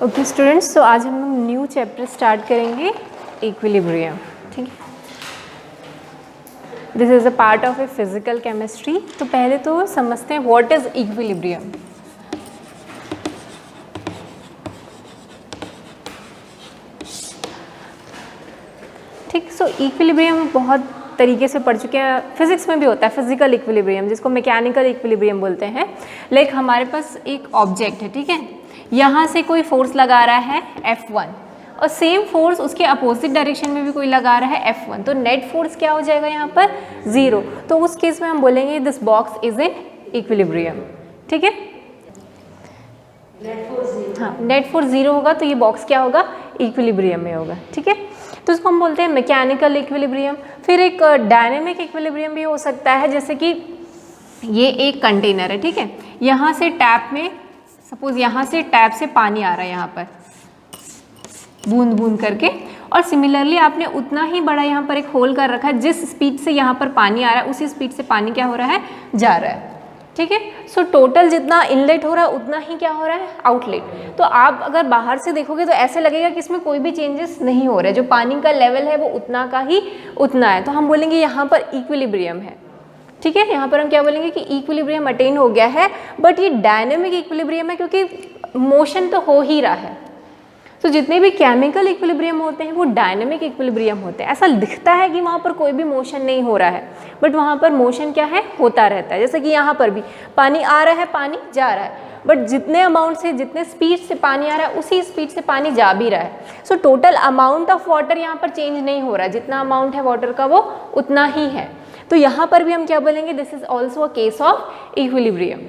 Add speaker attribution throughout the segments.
Speaker 1: Okay students, तो आज हम लोग न्यू चैप्टर स्टार्ट करेंगे इक्विलिब्रियम। ठीक है, this is a part of a physical chemistry. तो पहले तो समझते हैं व्हाट इज़ इक्विलिब्रियम। ठीक, सो इक्विलिब्रियम बहुत तरीके से पढ़ चुके हैं। फिजिक्स में भी होता है फिजिकल इक्विलिब्रियम, जिसको मैकेनिकल इक्विलिब्रियम बोलते हैं। लाइक हमारे पास एक ऑब्जेक्ट है, ठीक है, यहाँ से कोई फोर्स लगा रहा है F1 और सेम फोर्स उसके अपोजिट डायरेक्शन में भी कोई लगा रहा है F1, तो नेट फोर्स क्या हो जाएगा यहाँ पर? 0। तो उस केस में हम बोलेंगे this box is in equilibrium. ठीक है, हाँ, नेट फोर्स 0 होगा तो ये बॉक्स क्या होगा? इक्विलिब्रियम में होगा। ठीक है, तो इसको हम बोलते हैं मैकेनिकल इक्विलिब्रियम। फिर एक डायनेमिक इक्विलिब्रियम भी हो सकता है, जैसे कि ये एक कंटेनर है, ठीक है, यहाँ से टैप में सपोज यहाँ से टैप से पानी आ रहा है यहाँ पर बूंद बूंद करके, और सिमिलरली आपने उतना ही बड़ा यहाँ पर एक होल कर रखा है, जिस स्पीड से यहाँ पर पानी आ रहा है उसी स्पीड से पानी क्या हो रहा है? जा रहा है। ठीक है, सो टोटल जितना इनलेट हो रहा है उतना ही क्या हो रहा है? आउटलेट। तो आप अगर बाहर से देखोगे तो ऐसे लगेगा कि इसमें कोई भी चेंजेस नहीं हो रहे, जो पानी का लेवल है वो उतना का ही उतना है। तो हम बोलेंगे यहाँ पर इक्विलिब्रियम है। ठीक है, यहाँ पर हम क्या बोलेंगे कि इक्विलिब्रियम अटेन हो गया है, बट ये डायनेमिक इक्विलिब्रियम है क्योंकि मोशन तो हो ही रहा है। तो जितने भी केमिकल इक्विलिब्रियम होते हैं वो डायनेमिक इक्विलिब्रियम होते हैं। ऐसा दिखता है कि वहाँ पर कोई भी मोशन नहीं हो रहा है, बट वहाँ पर मोशन क्या है? होता रहता है। जैसे कि यहाँ पर भी पानी आ रहा है, पानी जा रहा है, बट जितने अमाउंट से, जितने स्पीड से पानी आ रहा है उसी स्पीड से पानी जा भी रहा है। So total amount of water यहाँ पर चेंज नहीं हो रहा है, जितना अमाउंट है वाटर का वो उतना ही है। तो यहाँ पर भी हम क्या बोलेंगे? This is also a case of equilibrium.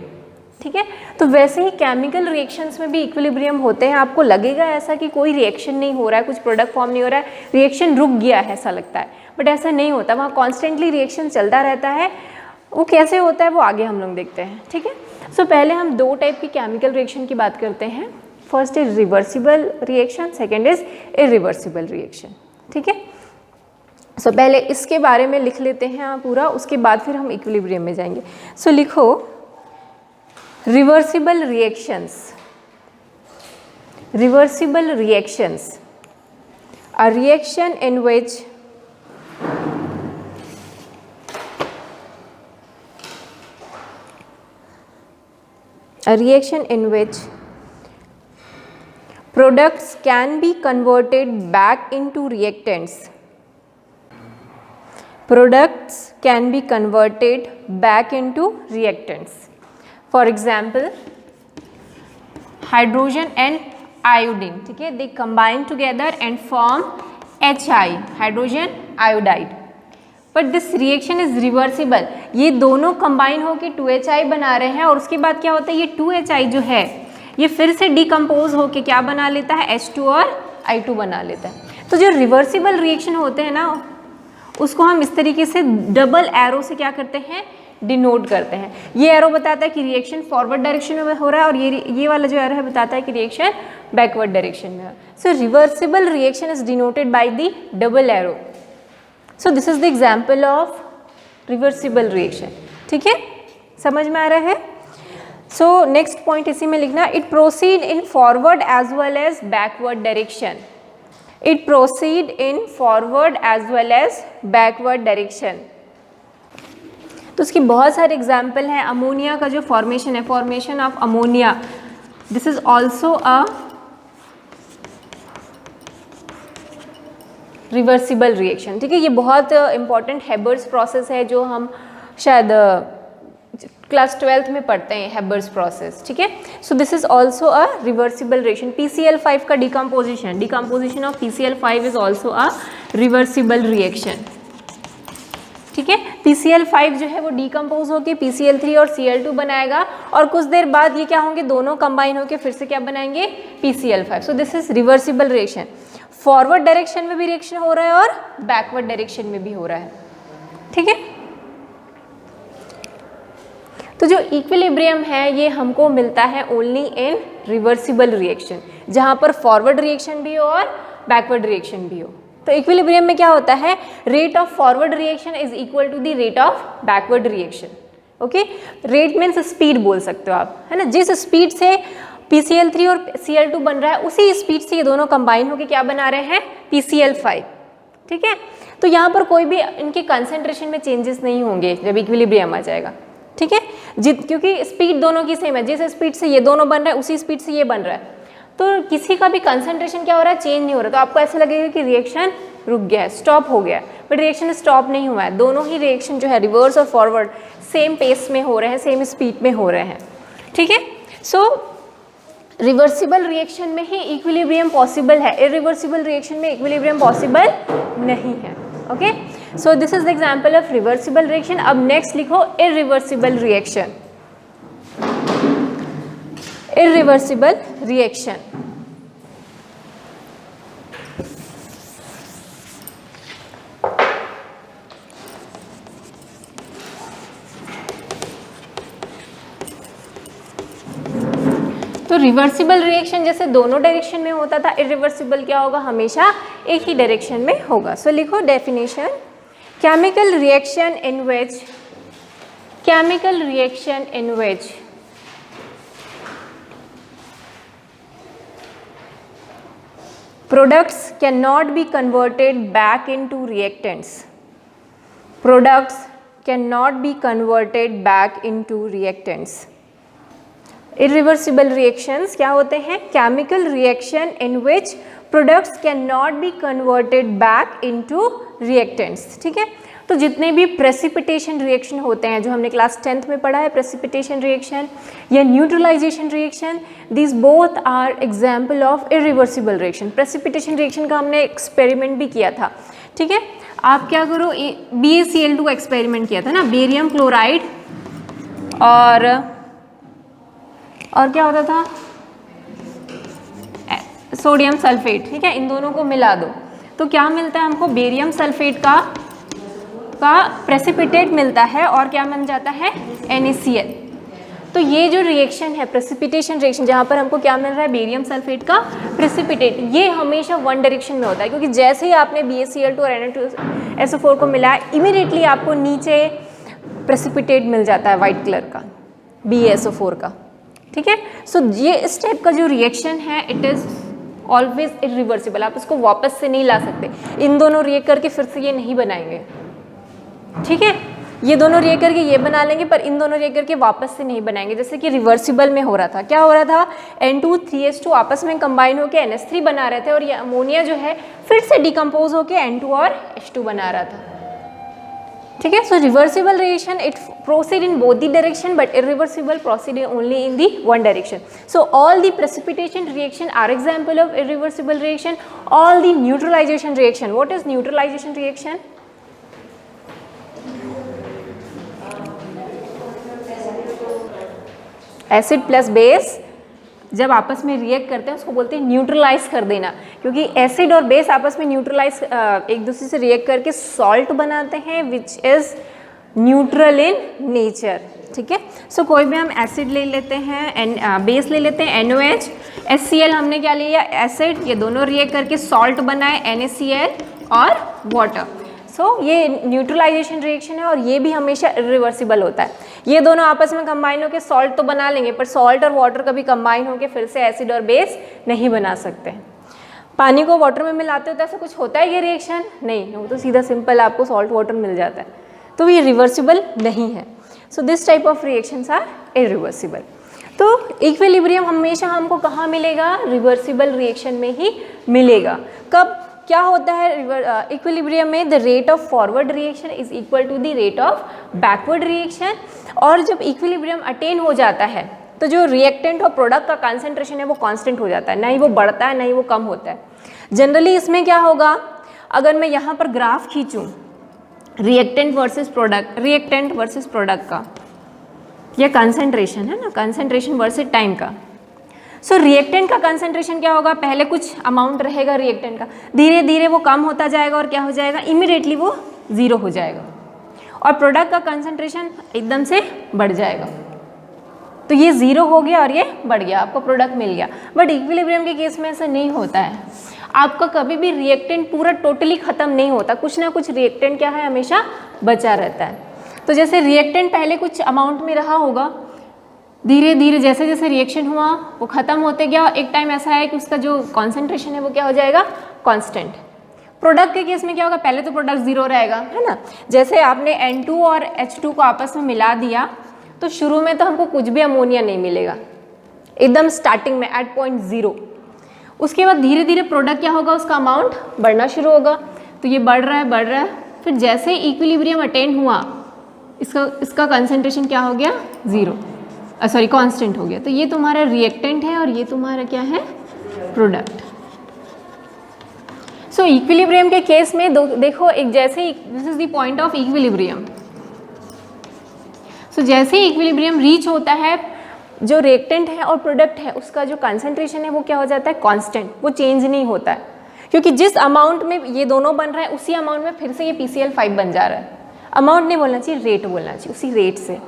Speaker 1: ठीक है, तो वैसे ही केमिकल रिएक्शंस में भी इक्विलिब्रियम होते हैं। आपको लगेगा ऐसा कि कोई रिएक्शन नहीं हो रहा है, कुछ प्रोडक्ट फॉर्म नहीं हो रहा है, रिएक्शन रुक गया है ऐसा लगता है, बट ऐसा नहीं होता, वहाँ कॉन्स्टेंटली रिएक्शन चलता रहता है। वो कैसे होता है वो आगे हम लोग देखते हैं। ठीक है, सो पहले हम दो टाइप की केमिकल रिएक्शन की बात करते हैं। First is reversible reaction, second is irreversible reaction. ठीक है, सो पहले इसके बारे में लिख लेते हैं पूरा, उसके बाद फिर हम इक्विलिब्रियम में जाएंगे। सो लिखो reversible reactions. Reversible reactions, a reaction in which products can be converted back into reactants. Products can be converted back into reactants. For example, hydrogen and iodine, ठीक है, they combine together and form HI, hydrogen iodide. But this reaction is reversible. ये दोनों combine होके 2HI बना रहे हैं, और उसके बाद क्या होता है? ये 2HI जो है ये फिर से डिकम्पोज होके क्या बना लेता है? H2 और I2 बना लेता है। तो जो रिवर्सिबल रिएक्शन होते हैं ना, उसको हम इस तरीके से डबल एरो से क्या करते हैं? डिनोट करते हैं। ये एरो बताता है कि रिएक्शन फॉरवर्ड डायरेक्शन में हो रहा है, और ये वाला जो एरो है बताता है कि रिएक्शन बैकवर्ड डायरेक्शन में है। So reversible reaction is denoted by the double arrow. So this is the example of reversible reaction. ठीक है, समझ में आ रहा है? सो नेक्स्ट पॉइंट इसी में लिखना, it proceed in forward as well as backward direction. It proceed in forward as well as backward direction. तो उसकी बहुत सारे एग्जाम्पल हैं। अमोनिया का जो फॉर्मेशन है, formation of ammonia, this is also a reversible reaction. ठीक है, ये बहुत इंपॉर्टेंट हेबर्स प्रोसेस है जो हम शायद क्लास 12th में पढ़ते हैं, हेबर्स प्रोसेस। ठीक है, so this is also a reversible reaction. PCl5 का decomposition of PCl5 is also a reversible reaction. ठीक है, PCl5 जो है वो डिकम्पोज होकर PCl3 और Cl2 बनाएगा, और कुछ देर बाद ये क्या होंगे? दोनों कंबाइन होकर फिर से क्या बनाएंगे? PCl5। So this is reversible reaction. Forward direction में भी रिएक्शन हो रहा है और बैकवर्ड डायरेक्शन में भी हो रहा है। ठीक है, तो जो इक्विलिब्रियम है ये हमको मिलता है ओनली इन रिवर्सिबल रिएक्शन, जहाँ पर फॉरवर्ड रिएक्शन भी हो और बैकवर्ड रिएक्शन भी हो। तो इक्विलिब्रियम में क्या होता है? Rate of forward reaction is equal to the rate of backward reaction. Okay, rate means speed बोल सकते हो आप, है ना। जिस स्पीड से PCl3 और Cl2 बन रहा है, उसी स्पीड से ये दोनों कंबाइन होकर क्या बना रहे हैं, PCl5, ठीक है। तो यहाँ पर कोई भी इनके कंसेंट्रेशन में चेंजेस नहीं होंगे जब इक्विलिब्रियम आ जाएगा, ठीक है, क्योंकि स्पीड दोनों की सेम है, जिस स्पीड से ये दोनों बन रहा है उसी स्पीड से ये बन रहा है, तो किसी का भी कंसेंट्रेशन क्या हो रहा है, चेंज नहीं हो रहा। तो आपको ऐसा लगेगा कि रिएक्शन रुक गया है, स्टॉप हो गया है, बट रिएक्शन स्टॉप नहीं हुआ है। दोनों ही रिएक्शन जो है रिवर्स और फॉरवर्ड सेम पेस में हो रहे हैं, सेम स्पीड में हो रहे हैं, ठीक है। सो रिवर्सिबल रिएक्शन में ही इक्विलिब्रियम पॉसिबल है, इरिवर्सिबल रिएक्शन में इक्विलिब्रियम पॉसिबल नहीं है। Okay, so this is the example of reversible reaction. अब नेक्स्ट लिखो इरिवर्सिबल रिएक्शन। इरिवर्सिबल रिएक्शन, तो रिवर्सिबल रिएक्शन जैसे दोनों डायरेक्शन में होता था, इरिवर्सिबल क्या होगा, हमेशा एक ही डायरेक्शन में होगा। सो लिखो definition, chemical reaction in which products cannot be converted back into reactants. Products cannot be converted back into reactants. Irreversible reactions क्या होते हैं, chemical reaction in which products cannot be converted back into reactants, ठीक है। तो जितने भी precipitation reaction होते हैं जो हमने क्लास 10th में पढ़ा है, प्रेसिपिटेशन रिएक्शन या neutralisation reaction, this both are example of irreversible reaction. Precipitation reaction का हमने एक्सपेरिमेंट भी किया था, ठीक है। आप क्या करो, BaCl2 का एक्सपेरिमेंट किया था ना, बेरियम क्लोराइड और क्या होता था, सोडियम सल्फेट, ठीक है, इन दोनों को मिला दो तो क्या मिलता है हमको, बेरियम सल्फेट का प्रेसिपिटेट मिलता है और क्या बन जाता है, NaCl। तो ये जो रिएक्शन है प्रेसिपिटेशन रिएक्शन, जहाँ पर हमको क्या मिल रहा है, बेरियम सल्फेट का प्रेसिपिटेट, ये हमेशा वन डायरेक्शन में होता है, क्योंकि जैसे ही आपने BaCl2 और Na2SO4 को मिलाया, इमीडिएटली आपको नीचे प्रेसिपिटेट मिल जाता है वाइट कलर का, BaSO4 का, ठीक है। सो ये इस टाइप का जो रिएक्शन है, इट इज़ ऑलवेज इरिवर्सिबल, आप इसको वापस से नहीं ला सकते। इन दोनों रिएक्ट करके फिर से ये नहीं बनाएंगे, ठीक है, ये दोनों रिएक्ट करके ये बना लेंगे, पर इन दोनों रिएक्ट करके वापस से नहीं बनाएंगे। जैसे कि रिवर्सिबल में हो रहा था, क्या हो रहा था, N2 3H2 आपस में कंबाइन होकर NH3 बना रहे थे, और ये अमोनिया जो है फिर से डिकम्पोज होकर N2 और H2 बना रहा था, ठीक है। So reversible reaction it proceed in both the direction, but irreversible proceed only in the one direction. So all the precipitation reaction are example of irreversible reaction. All the neutralisation reaction, what is neutralisation reaction, acid plus base जब आपस में react करते हैं उसको बोलते हैं neutralise कर देना, क्योंकि एसिड और बेस आपस में न्यूट्रलाइज एक दूसरे से रिएक्ट करके सॉल्ट बनाते हैं which is neutral in nature, ठीक है। सो कोई भी हम एसिड ले लेते हैं, बेस ले लेते हैं NaOH, HCl हमने क्या लिया, एसिड, ये दोनों रिएक्ट करके सॉल्ट बनाए NaCl और वाटर। सो ये न्यूट्रलाइजेशन रिएक्शन है, और ये भी हमेशा इरिवर्सिबल होता है। ये दोनों आपस में कंबाइन होकर सॉल्ट तो बना लेंगे, पर सॉल्ट और वाटर कभी कंबाइन होकर फिर से एसिड और बेस नहीं बना सकते। पानी को वाटर में मिलाते हो तो ऐसा कुछ होता है ये रिएक्शन, नहीं, वो तो सीधा सिंपल आपको सॉल्ट वाटर मिल जाता है, तो ये रिवर्सिबल नहीं है। So this type of reactions are irreversible. तो इक्विलिब्रियम हमेशा हमको कहाँ मिलेगा, रिवर्सिबल रिएक्शन में ही मिलेगा। कब क्या होता है इक्विलिब्रियम में, the rate of forward reaction is equal to the rate of backward reaction. और जब इक्विलिब्रियम अटेन हो जाता है तो जो रिएक्टेंट और प्रोडक्ट का कंसंट्रेशन है वो कांस्टेंट हो जाता है, ना ही वो बढ़ता है ना ही वो कम होता है। जनरली इसमें क्या होगा, अगर मैं यहाँ पर ग्राफ खींचूँ रिएक्टेंट वर्सेस प्रोडक्ट का, यह कंसंट्रेशन है ना, कंसंट्रेशन वर्सेस टाइम का। सो रिएक्टेंट का कंसंट्रेशन क्या होगा, पहले कुछ अमाउंट रहेगा रिएक्टेंट का, धीरे धीरे वो कम होता जाएगा और क्या हो जाएगा, इमीडिएटली वो ज़ीरो हो जाएगा। और प्रोडक्ट का कंसंट्रेशन एकदम से बढ़ जाएगा, तो ये ज़ीरो हो गया और ये बढ़ गया, आपको प्रोडक्ट मिल गया। बट इक्विलिब्रियम के केस में ऐसा नहीं होता है, आपका कभी भी रिएक्टेंट पूरा टोटली ख़त्म नहीं होता, कुछ ना कुछ रिएक्टेंट क्या है, हमेशा बचा रहता है। तो जैसे रिएक्टेंट पहले कुछ अमाउंट में रहा होगा, धीरे धीरे जैसे जैसे रिएक्शन हुआ वो ख़त्म होते गया, एक टाइम ऐसा है कि उसका जो कॉन्सेंट्रेशन है वो क्या हो जाएगा, कांस्टेंट। प्रोडक्ट के केस में क्या होगा, पहले तो प्रोडक्ट ज़ीरो रहेगा, है ना। जैसे आपने N2 और H2 को आपस में मिला दिया तो शुरू में तो हमको कुछ भी अमोनिया नहीं मिलेगा, एकदम स्टार्टिंग में एट पॉइंट ज़ीरो। उसके बाद धीरे धीरे प्रोडक्ट क्या होगा, उसका अमाउंट बढ़ना शुरू होगा, तो ये बढ़ रहा है, फिर जैसे ही इक्विलिब्रियम अटेन हुआ इसका कंसंट्रेशन क्या हो गया, ज़ीरो, सॉरी कांस्टेंट हो गया। तो ये तुम्हारा रिएक्टेंट है और ये तुम्हारा क्या है, प्रोडक्ट। सो इक्विलिब्रियम के केस में देखो एक जैसे ही this is the point of equilibrium. So जैसे ही इक्विलिब्रियम रीच होता है, जो रिएक्टेंट है और प्रोडक्ट है उसका जो कंसंट्रेशन है वो क्या हो जाता है, कांस्टेंट, वो चेंज नहीं होता है, क्योंकि जिस अमाउंट में ये दोनों बन रहा है उसी अमाउंट में फिर से ये PCl5 बन जा रहा है। अमाउंट नहीं बोलना चाहिए, रेट बोलना चाहिए, उसी रेट से,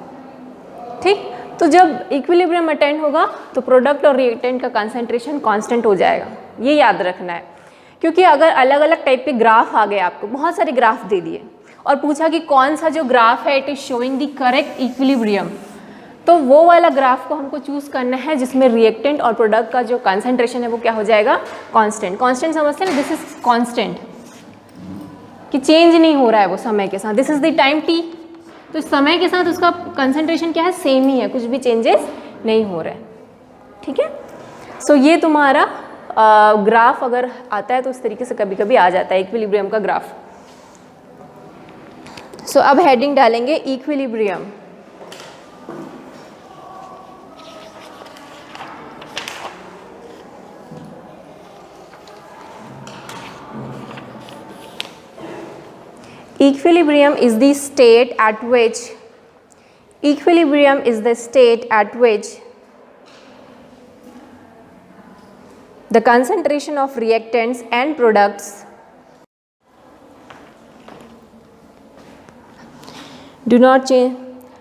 Speaker 1: ठीक। तो जब इक्विलिब्रियम अटेन होगा तो प्रोडक्ट और रिएक्टेंट का कंसंट्रेशन कांस्टेंट हो जाएगा, ये याद रखना है। क्योंकि अगर अलग अलग टाइप के ग्राफ आ गए, आपको बहुत सारे ग्राफ दे दिए और पूछा कि कौन सा जो ग्राफ है it is showing the correct equilibrium, तो वो वाला ग्राफ को हमको चूज करना है जिसमें रिएक्टेंट और प्रोडक्ट का जो कंसंट्रेशन है वो क्या हो जाएगा, कांस्टेंट। कांस्टेंट समझते हैं ना, दिस इज कांस्टेंट, कि चेंज नहीं हो रहा है वो समय के साथ। This is the time t, तो समय के साथ उसका कंसंट्रेशन क्या है, सेम ही है, कुछ भी चेंजेस नहीं हो रहे, ठीक है। सो ये तुम्हारा ग्राफ अगर आता है तो उस तरीके से कभी कभी आ जाता है इक्विलिब्रियम का ग्राफ। सो अब हेडिंग डालेंगे equilibrium. Equilibrium is the state at which the concentration of reactants and products do not change.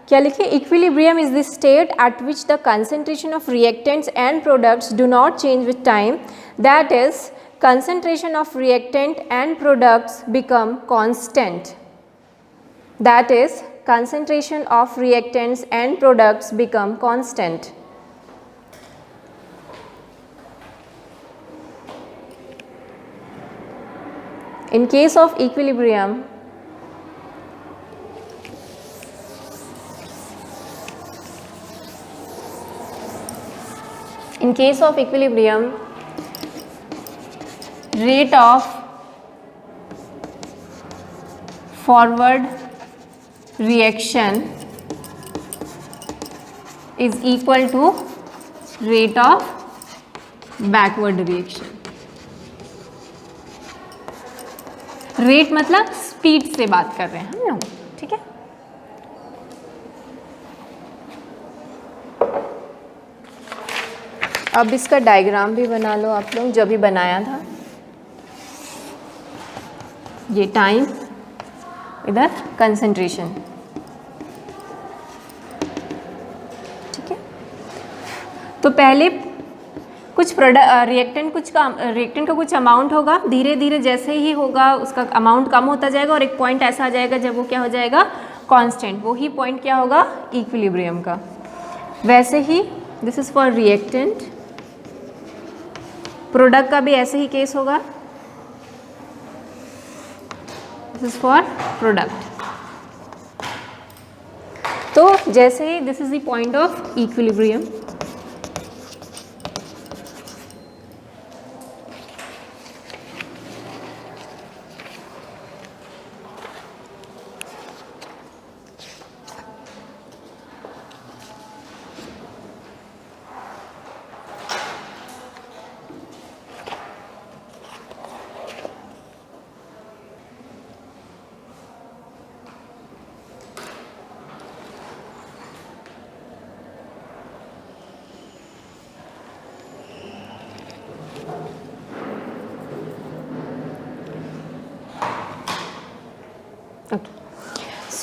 Speaker 1: क्या लिखे, equilibrium is the state at which the concentration of reactants and products do not change with time, that is concentration of reactant and products become constant. That is concentration of reactants and products become constant. In case of equilibrium, rate of forward reaction is equal to rate of backward reaction. Rate मतलब speed से बात कर रहे हैं हम लोग, ठीक है। अब इसका डायग्राम भी बना लो आप लोग, जो भी बनाया था। ये टाइम, इधर कंसंट्रेशन, ठीक है। तो पहले कुछ रिएक्टेंट का कुछ अमाउंट होगा, धीरे धीरे जैसे ही होगा उसका अमाउंट कम होता जाएगा और एक पॉइंट ऐसा आ जाएगा जब वो क्या हो जाएगा, कांस्टेंट। वो ही पॉइंट क्या होगा, इक्विलिब्रियम का। वैसे ही this is for reactant, product का भी ऐसे ही केस होगा, दिस इज फॉर प्रोडक्ट। तो जैसे ही this is the point of equilibrium,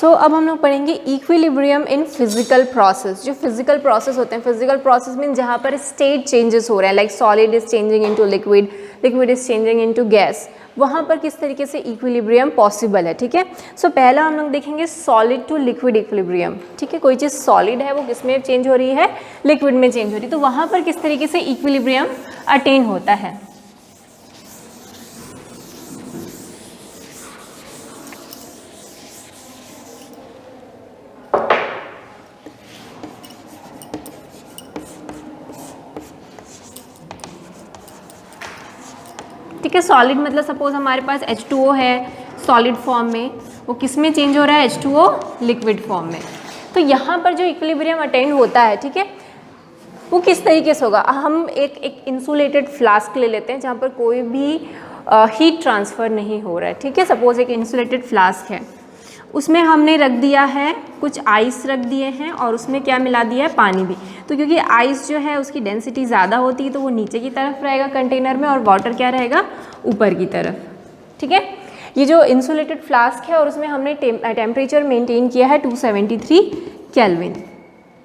Speaker 1: so अब हम लोग पढ़ेंगे इक्विलिब्रियम इन फिजिकल प्रोसेस। जो फिजिकल प्रोसेस होते हैं, फिजिकल प्रोसेस मीन जहाँ पर स्टेट चेंजेस हो रहे हैं, like solid is changing into liquid, liquid is changing into gas, वहाँ पर किस तरीके से इक्विलिब्रियम पॉसिबल है। ठीक है, सो पहला हम लोग देखेंगे सॉलिड टू लिक्विड इक्विलिब्रियम। ठीक है, कोई चीज़ सॉलिड है वो किस में चेंज हो रही है, लिक्विड में चेंज हो रही है, तो वहाँ पर किस तरीके से इक्विलिब्रियम अटेन होता है। ठीक है, सॉलिड मतलब सपोज हमारे पास H2O है सॉलिड फॉर्म में, वो किस में चेंज हो रहा है, H2O लिक्विड फॉर्म में। तो यहाँ पर जो इक्विलिब्रियम अटेन होता है, ठीक है, वो किस तरीके से होगा। हम एक इंसुलेटेड फ्लास्क ले लेते हैं जहाँ पर कोई भी हीट ट्रांसफ़र नहीं हो रहा है। ठीक है, सपोज एक इंसुलेटेड फ्लास्क है, उसमें हमने रख दिया है कुछ आइस रख दिए हैं और उसमें क्या मिला दिया है, पानी भी। तो क्योंकि आइस जो है उसकी डेंसिटी ज़्यादा होती है तो वो नीचे की तरफ रहेगा कंटेनर में और वाटर क्या रहेगा, ऊपर की तरफ। ठीक है, ये जो इंसुलेटेड फ्लास्क है और उसमें हमने टेम्परेचर मेंटेन किया है 273 केल्विन।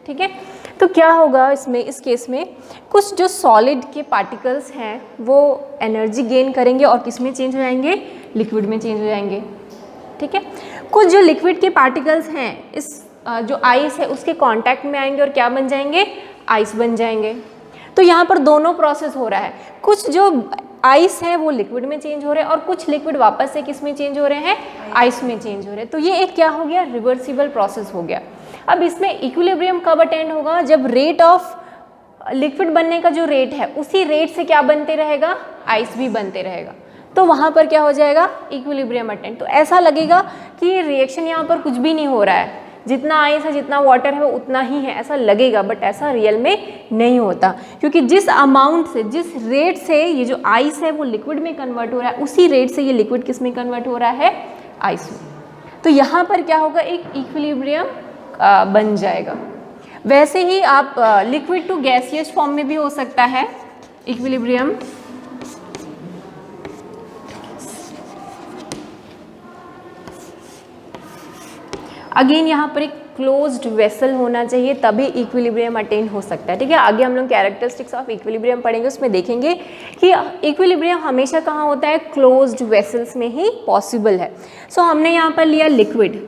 Speaker 1: ठीक है, तो क्या होगा इसमें, इस केस में कुछ जो सॉलिड के पार्टिकल्स हैं वो एनर्जी गेन करेंगे और किस में चेंज हो जाएंगे, लिक्विड में चेंज हो जाएंगे। ठीक है, कुछ जो लिक्विड के पार्टिकल्स हैं इस जो आइस है उसके कांटेक्ट में आएंगे और क्या बन जाएंगे, आइस बन जाएंगे। तो यहाँ पर दोनों प्रोसेस हो रहा है, कुछ जो आइस है वो लिक्विड में चेंज हो रहे हैं और कुछ लिक्विड वापस से किस में चेंज हो रहे हैं, आइस में चेंज हो रहे हैं। तो ये एक क्या हो गया, रिवर्सिबल प्रोसेस हो गया। अब इसमें इक्विलिब्रियम कब अटेंड होगा, जब रेट ऑफ लिक्विड बनने का जो रेट है उसी रेट से क्या बनते रहेगा, आइस भी बनते रहेगा। तो वहाँ पर क्या हो जाएगा, इक्विलिब्रियम अटेंड। तो ऐसा लगेगा कि ये रिएक्शन यहाँ पर कुछ भी नहीं हो रहा है, जितना आइस है जितना वाटर है वो उतना ही है, ऐसा लगेगा, बट ऐसा रियल में नहीं होता। क्योंकि जिस अमाउंट से, जिस रेट से ये जो आइस है वो लिक्विड में कन्वर्ट हो रहा है, उसी रेट से ये लिक्विड किस में कन्वर्ट हो रहा है, आइस में। तो यहाँ पर क्या होगा, एक इक्विलिब्रियम बन जाएगा। वैसे ही आप लिक्विड टू गैसियस फॉर्म में भी हो सकता है इक्विलिब्रियम। अगेन यहाँ पर एक क्लोज्ड वेसल होना चाहिए तभी इक्विलिब्रियम अटेन हो सकता है। ठीक है, आगे हम लोग कैरेक्टरिस्टिक्स ऑफ इक्विलिब्रियम पढ़ेंगे, उसमें देखेंगे कि इक्विलिब्रियम हमेशा कहाँ होता है, क्लोज्ड वेसल्स में ही पॉसिबल है। सो हमने यहाँ पर लिया लिक्विड,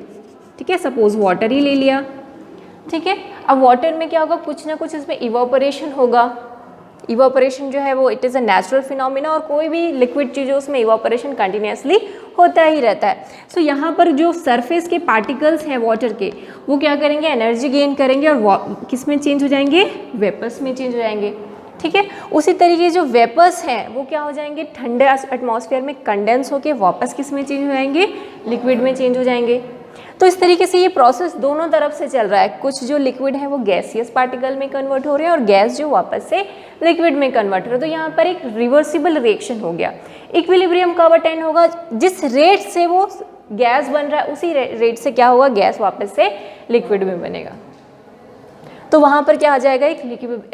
Speaker 1: ठीक है, सपोज वाटर ही ले लिया। ठीक है, अब वाटर में क्या होगा, कुछ ना कुछ इसमें इवापोरेशन होगा। इवापोरेशन जो है वो it is a natural phenomena और कोई भी लिक्विड चीज़ है उसमें इवापोरेशन कंटिन्यूसली होता ही रहता है। सो यहाँ पर जो सरफेस के पार्टिकल्स हैं वाटर के वो क्या करेंगे, एनर्जी गेन करेंगे और किस में चेंज हो जाएंगे, वेपर्स में चेंज हो जाएंगे। ठीक है, उसी तरीके जो वेपर्स हैं वो क्या हो जाएंगे, ठंडे एटमॉस्फेयर में कंडेंस होकर वापस किस में चेंज हो जाएंगे, लिक्विड में चेंज हो जाएंगे। तो इस तरीके से ये प्रोसेस दोनों तरफ से चल रहा है, कुछ जो लिक्विड है वो गैसियस पार्टिकल में कन्वर्ट हो रहे हैं और गैस जो वापस से लिक्विड में कन्वर्ट हो रहे हैं। तो यहाँ पर एक रिवर्सिबल रिएक्शन हो गया। इक्विलिब्रियम कब अटेंड होगा, जिस रेट से वो गैस बन रहा है उसी रेट से क्या होगा, गैस वापस से लिक्विड में बनेगा। तो वहाँ पर क्या आ जाएगा, एक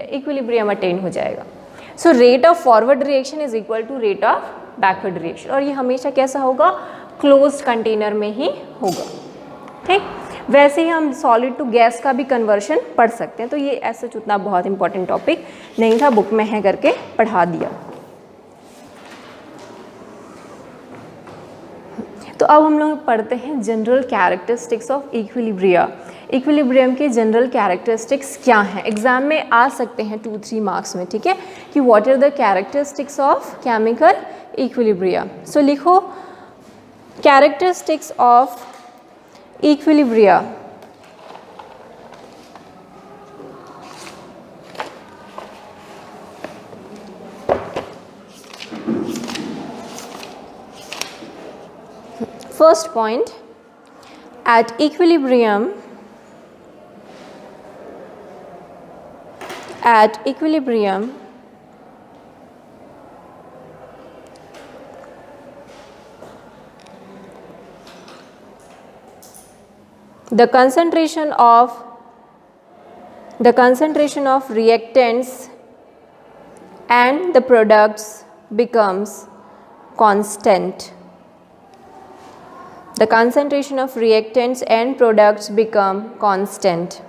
Speaker 1: इक्विलिब्रियम अटेंड हो जाएगा। So rate of forward reaction is equal to rate of backward reaction, और ये हमेशा कैसा होगा, क्लोज्ड कंटेनर में ही होगा। ठीक, वैसे ही हम सॉलिड टू गैस का भी कन्वर्शन पढ़ सकते हैं। तो ये ऐसा उतना बहुत इंपॉर्टेंट टॉपिक नहीं था, बुक में है करके पढ़ा दिया। तो अब हम लोग पढ़ते हैं general characteristics of equilibria. Equilibrium के जनरल कैरेक्टरिस्टिक्स क्या हैं, एग्जाम में आ सकते हैं 2-3 मार्क्स में। ठीक है, कि what are the characteristics of chemical equilibria. So लिखो characteristics of equilibria। First point, at equilibrium the concentration of reactants and the products becomes constant। The concentration of reactants and products become constant.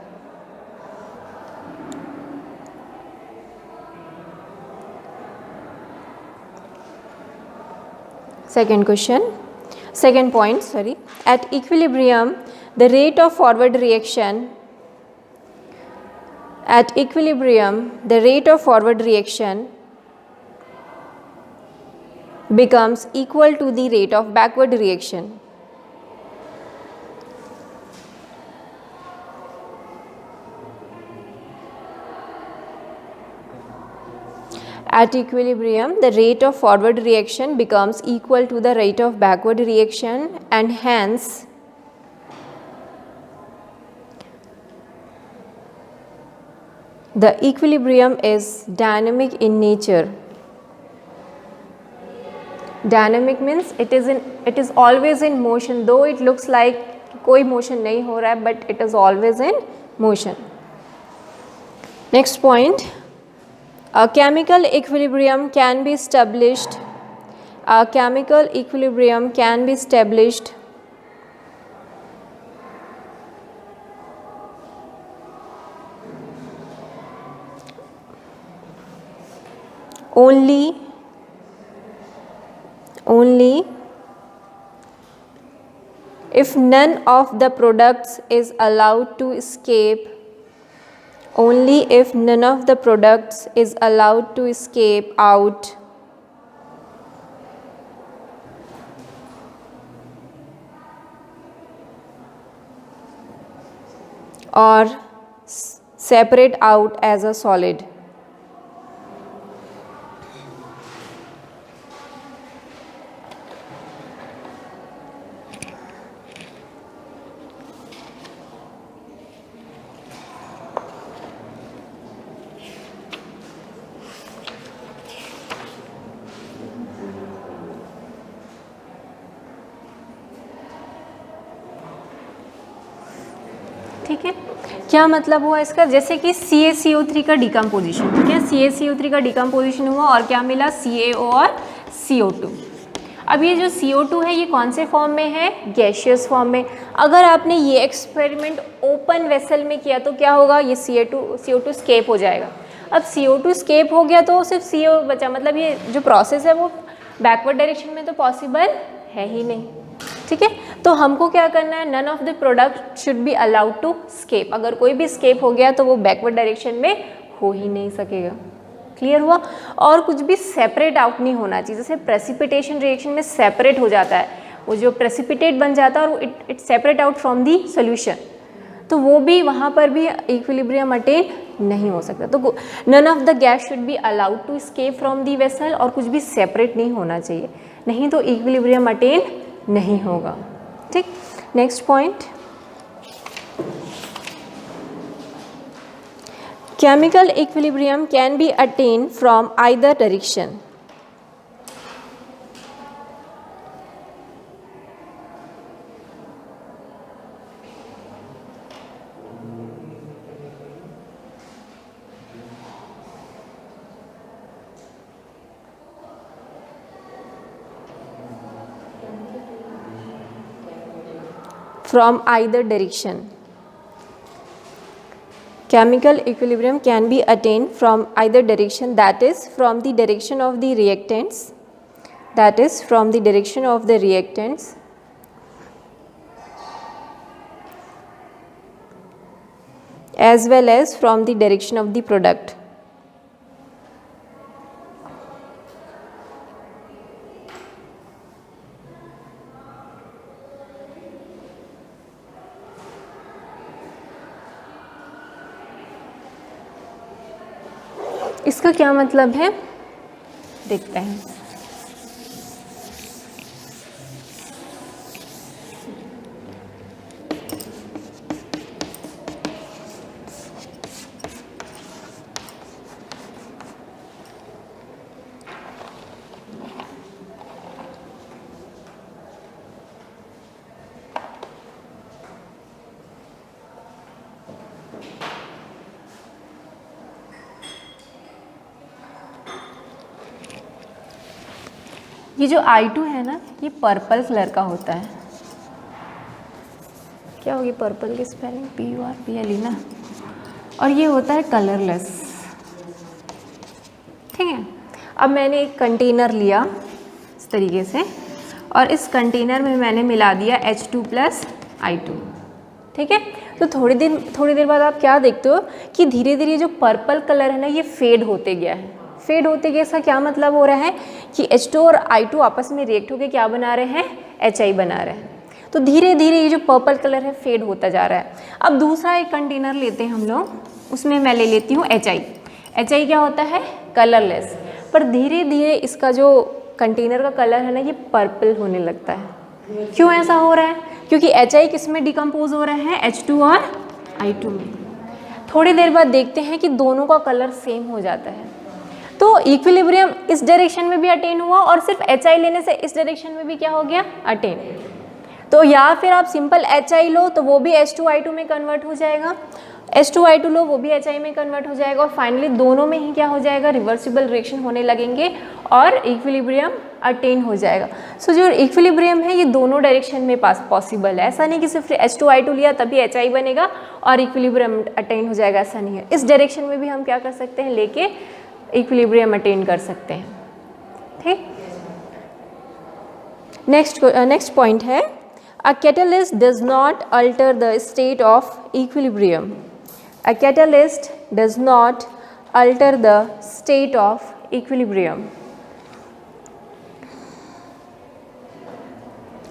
Speaker 1: Second point, at equilibrium, the rate of forward reaction becomes equal to the rate of backward reaction. At equilibrium, the rate of forward reaction becomes equal to the rate of backward reaction, and hence the equilibrium is dynamic in nature. Dynamic means it is always in motion, though it looks like कोई motion नहीं हो रहा है, but it is always in motion. Next point, a chemical equilibrium can be established. Only if none of the products is allowed to escape out or separate out as a solid. ठीक है, क्या मतलब हुआ इसका? जैसे कि CaCO3 का decomposition, ठीक है, CaCO3 का डिकम्पोजिशन हुआ और क्या मिला? CaO और CO2. अब ये जो CO2 है ये कौन से फॉर्म में है? गैशियस फॉर्म में. अगर आपने ये एक्सपेरिमेंट ओपन वेसल में किया तो क्या होगा? ये CO2 स्केप हो जाएगा. अब CO2 स्केप हो गया तो सिर्फ CO बचा, मतलब ये जो प्रोसेस है वो बैकवर्ड डायरेक्शन में तो पॉसिबल है ही नहीं. ठीक है, तो हमको क्या करना है? None of the product should be allowed to escape. अगर कोई भी स्केप हो गया तो वो बैकवर्ड डायरेक्शन में हो ही नहीं सकेगा. क्लियर हुआ? और कुछ भी सेपरेट आउट नहीं होना चाहिए. जैसे प्रेसिपिटेशन रिएक्शन में सेपरेट हो जाता है, वो जो प्रेसिपिटेट बन जाता है और it separate out from the solution, तो वो भी वहाँ पर भी इक्विलिब्रियम अटेन नहीं हो सकता. तो none of the gas should be allowed to escape from the vessel, और कुछ भी सेपरेट नहीं होना चाहिए, नहीं तो इक्विलिब्रियम अटेन नहीं होगा. ठीक, next point, chemical equilibrium can be attained from either direction. From either direction. Chemical equilibrium can be attained from either direction, that is from the direction of the reactants, as well as from the direction of the product. इसका क्या मतलब है देखते हैं. ये जो I2 है ना, ये पर्पल कलर का होता है. क्या होगी पर्पल की स्पेलिंग? PURPLE ना, और ये होता है कलरलेस। ठीक है, अब मैंने एक कंटेनर लिया इस तरीके से और इस कंटेनर में मैंने मिला दिया H2+I2। ठीक है, तो थोड़ी देर बाद आप क्या देखते हो कि धीरे धीरे जो पर्पल कलर है ना ये फेड होते गया है। फेड होते गया, इसका क्या मतलब हो रहा है कि H2 और I2 आपस में रिएक्ट होकर क्या बना रहे हैं? HI बना रहे हैं। तो धीरे धीरे ये जो पर्पल कलर है फेड होता जा रहा है। अब दूसरा एक कंटेनर लेते हैं हम लोग, उसमें मैं ले लेती हूँ HI। HI क्या होता है? कलरलेस। पर धीरे धीरे इसका जो कंटेनर का कलर है ना ये पर्पल होने लगता है। क्यों ऐसा हो रहा है? क्योंकि HI किस में डिकम्पोज हो रहा है? H2 और I2 में। थोड़ी देर बाद देखते हैं कि दोनों का कलर सेम हो जाता है। तो इक्विलिब्रियम इस डायरेक्शन में भी अटेन हुआ और सिर्फ HI लेने से इस डायरेक्शन में भी क्या हो गया? अटेन। तो या फिर आप सिंपल HI लो तो वो भी H2I2 में कन्वर्ट हो जाएगा, H2I2 लो वो भी HI में कन्वर्ट हो जाएगा और फाइनली दोनों में ही क्या हो जाएगा? रिवर्सिबल रिएक्शन होने लगेंगे और इक्विलिब्रियम अटेन हो जाएगा। सो जो इक्विलिब्रियम है ये दोनों डायरेक्शन में पॉसिबल है। ऐसा नहीं कि सिर्फ H2I2 लिया तभी HI बनेगा और इक्विलिब्रियम अटेन हो जाएगा, ऐसा नहीं है। इस डायरेक्शन में भी हम क्या कर सकते हैं? लेके इक्विलिब्रियम अटेन कर सकते हैं। ठीक, नेक्स्ट पॉइंट है a catalyst does not alter the state of equilibrium. A catalyst does not alter the state of equilibrium.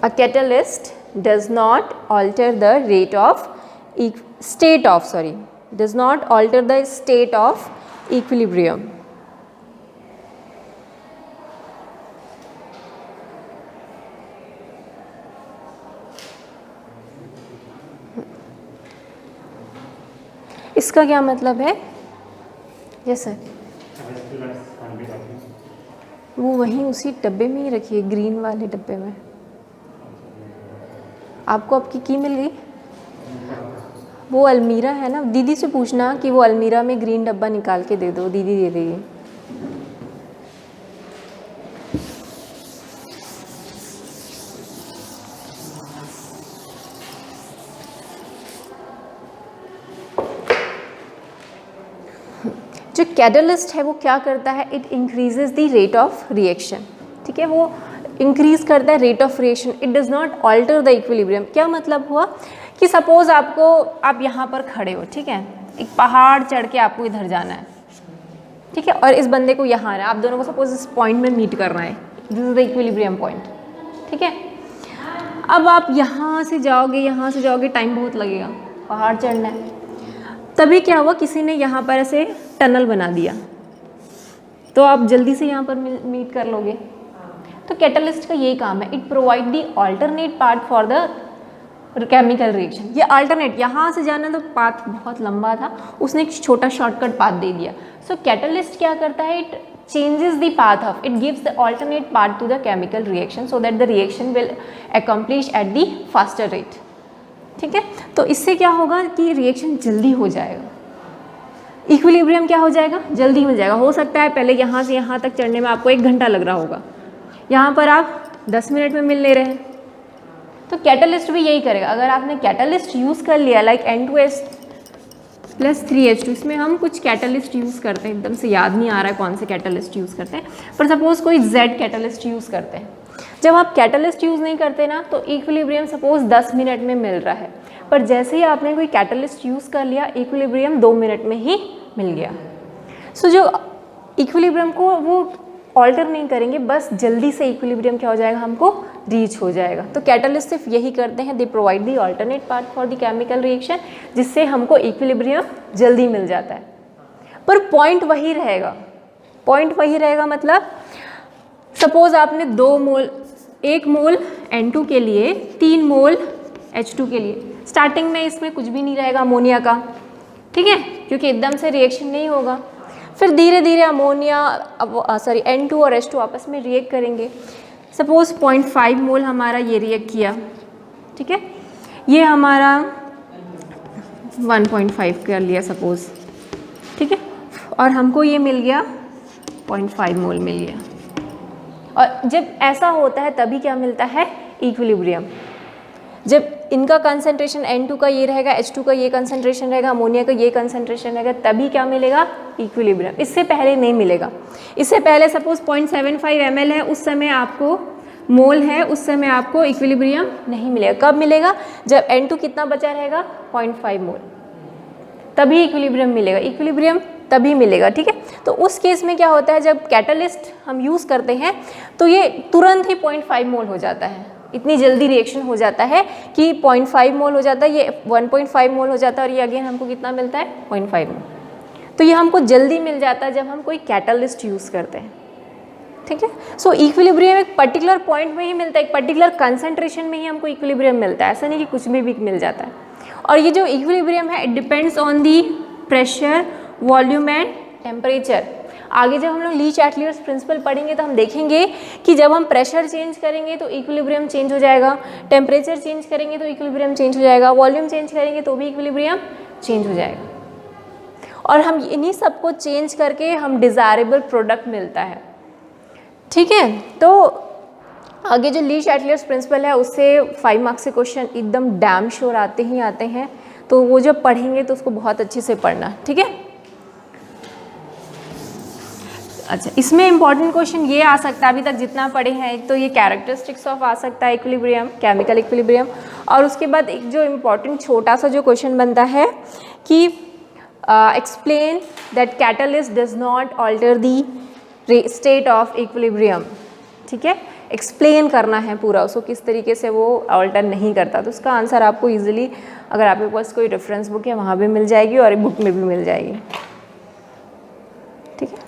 Speaker 1: A catalyst does not alter the does not alter the state of equilibrium. इसका क्या मतलब है? Yes sir, वो वहीं उसी डब्बे में ही रखिए, ग्रीन वाले डब्बे में। आपको आपकी की मिल गई? वो अलमीरा है ना, दीदी से पूछना कि वो अलमीरा में ग्रीन डब्बा निकाल के दे दो, दीदी दे देगी। जो कैटलिस्ट है वो क्या करता है? It increases the rate of reaction. ठीक है, वो इंक्रीज करता है rate of reaction. It does not alter the equilibrium. क्या मतलब हुआ कि सपोज आप यहाँ पर खड़े हो, ठीक है, एक पहाड़ चढ़ के आपको इधर जाना है, ठीक है, और इस बंदे को यहाँ आना है। आप दोनों को सपोज इस पॉइंट में मीट करना है, this is the equilibrium point. ठीक है, अब आप यहाँ से जाओगे, टाइम बहुत लगेगा, पहाड़ चढ़ना है। तभी क्या हुआ, किसी ने यहाँ पर ऐसे टनल बना दिया तो आप जल्दी से यहाँ पर मीट कर लोगे। तो कैटलिस्ट का यही काम है, it provide the alternate path for the chemical reaction. ये अल्टरनेट, यहाँ से जाना तो पाथ बहुत लंबा था, उसने एक छोटा शॉर्टकट पाथ दे दिया। सो कैटलिस्ट क्या करता है? It changes the path of, it gives the alternate path to the chemical reaction so that the reaction will accomplish at the faster rate. ठीक है, तो इससे क्या होगा कि रिएक्शन जल्दी हो जाएगा, इक्विलिब्रियम क्या हो जाएगा? जल्दी हो जाएगा। हो सकता है पहले यहाँ से यहाँ तक चढ़ने में आपको 1 घंटा लग रहा होगा, यहाँ पर आप 10 मिनट में मिल ले रहे हैं। तो कैटलिस्ट भी यही करेगा। अगर आपने कैटलिस्ट यूज़ कर लिया लाइक N2S+3H2, इसमें हम कुछ कैटलिस्ट यूज़ करते हैं, एकदम से याद नहीं आ रहा है कौन से कैटलिस्ट यूज़ करते हैं, पर सपोज़ कोई Z कैटलिस्ट यूज़ करते हैं। जब आप कैटलिस्ट यूज़ नहीं करते ना तो इक्विलिब्रियम सपोज़ 10 मिनट में मिल रहा है, पर जैसे ही आपने कोई कैटलिस्ट यूज़ कर लिया इक्विलिब्रियम 2 मिनट में ही मिल गया। सो जो इक्विलिब्रियम को वो ऑल्टर नहीं करेंगे, बस जल्दी से इक्विलिब्रियम क्या हो जाएगा? हमको रीच हो जाएगा। तो कैटलिस्ट सिर्फ यही करते हैं, they provide the alternate path for the chemical reaction, जिससे हमको इक्विलिब्रियम जल्दी मिल जाता है। पर पॉइंट वही रहेगा, मतलब सपोज आपने 1 मोल N2 के लिए 3 मोल H2 के लिए, स्टार्टिंग में इसमें कुछ भी नहीं रहेगा अमोनिया का, ठीक है, क्योंकि एकदम से रिएक्शन नहीं होगा। फिर धीरे धीरे N2 और H2 आपस में रिएक्ट करेंगे। सपोज 0.5 मोल हमारा ये रिएक्ट किया, ठीक है, ये हमारा 1.5 कर लिया सपोज, ठीक है, और हमको ये मिल गया 0.5 मोल मिल गया। और जब ऐसा होता है तभी क्या मिलता है? इक्विलिब्रियम। जब इनका कंसंट्रेशन N2 का ये रहेगा, H2 का ये कंसंट्रेशन रहेगा, अमोनिया का ये कंसंट्रेशन रहेगा, तभी क्या मिलेगा, इक्विलिब्रियम। इससे पहले नहीं मिलेगा। इससे पहले सपोज 0.75 ml है, उस समय आपको मोल है, उस समय आपको इक्विलिब्रियम नहीं मिलेगा। कब मिलेगा, जब N2 कितना बचा रहेगा, 0.5 मोल, तभी इक्विलिब्रियम मिलेगा। इक्विलिब्रियम तभी मिलेगा, ठीक है। तो उस केस में क्या होता है, जब कैटलिस्ट हम यूज़ करते हैं तो ये तुरंत ही 0.5 मोल हो जाता है, इतनी जल्दी रिएक्शन हो जाता है कि 0.5 मोल हो जाता है, ये 1.5 मोल हो जाता है, और ये अगेन हमको कितना मिलता है, 0.5 मोल। तो ये हमको जल्दी मिल जाता है जब हम कोई कैटलिस्ट यूज़ करते हैं, ठीक है। सो इक्विलिब्रियम एक पर्टिकुलर पॉइंट में ही मिलता है, एक पर्टिकुलर कंसंट्रेशन में ही हमको इक्विलिब्रियम मिलता है, ऐसा नहीं कि कुछ भी मिल जाता है। और ये जो इक्विलिब्रियम है, it depends on the pressure, volume and temperature. आगे जब हम लोग ली चैटलियर्स प्रिंसिपल पढ़ेंगे तो हम देखेंगे कि जब हम प्रेशर चेंज करेंगे तो इक्विलिब्रियम चेंज हो जाएगा, टेम्परेचर चेंज करेंगे तो इक्विलिब्रियम चेंज हो जाएगा, वॉल्यूम चेंज करेंगे तो भी इक्विलिब्रियम चेंज हो जाएगा। और हम इन्हीं सबको चेंज करके हम डिज़ायरेबल प्रोडक्ट मिलता है, ठीक है। तो आगे जो ली चैटलियर्स प्रिंसिपल है उससे 5 मार्क्स के क्वेश्चन एकदम डैम श्योर आते ही आते हैं, तो वो जब पढ़ेंगे तो उसको बहुत अच्छे से पढ़ना, ठीक है। अच्छा, इसमें इंपॉर्टेंट क्वेश्चन ये आ सकता है, अभी तक जितना पढ़े हैं, एक तो ये कैरेक्टरिस्टिक्स ऑफ आ सकता है इक्विलिब्रियम, केमिकल इक्विलिब्रियम, और उसके बाद एक जो इम्पॉर्टेंट छोटा सा जो क्वेश्चन बनता है कि explain that catalyst does not alter the state of equilibrium, ठीक है। एक्सप्लेन करना है पूरा उसको, किस तरीके से वो ऑल्टर नहीं करता। तो उसका आंसर आपको ईजिली, अगर आपके पास कोई रेफरेंस बुक है वहाँ भी मिल जाएगी और बुक में भी मिल जाएगी, ठीक है।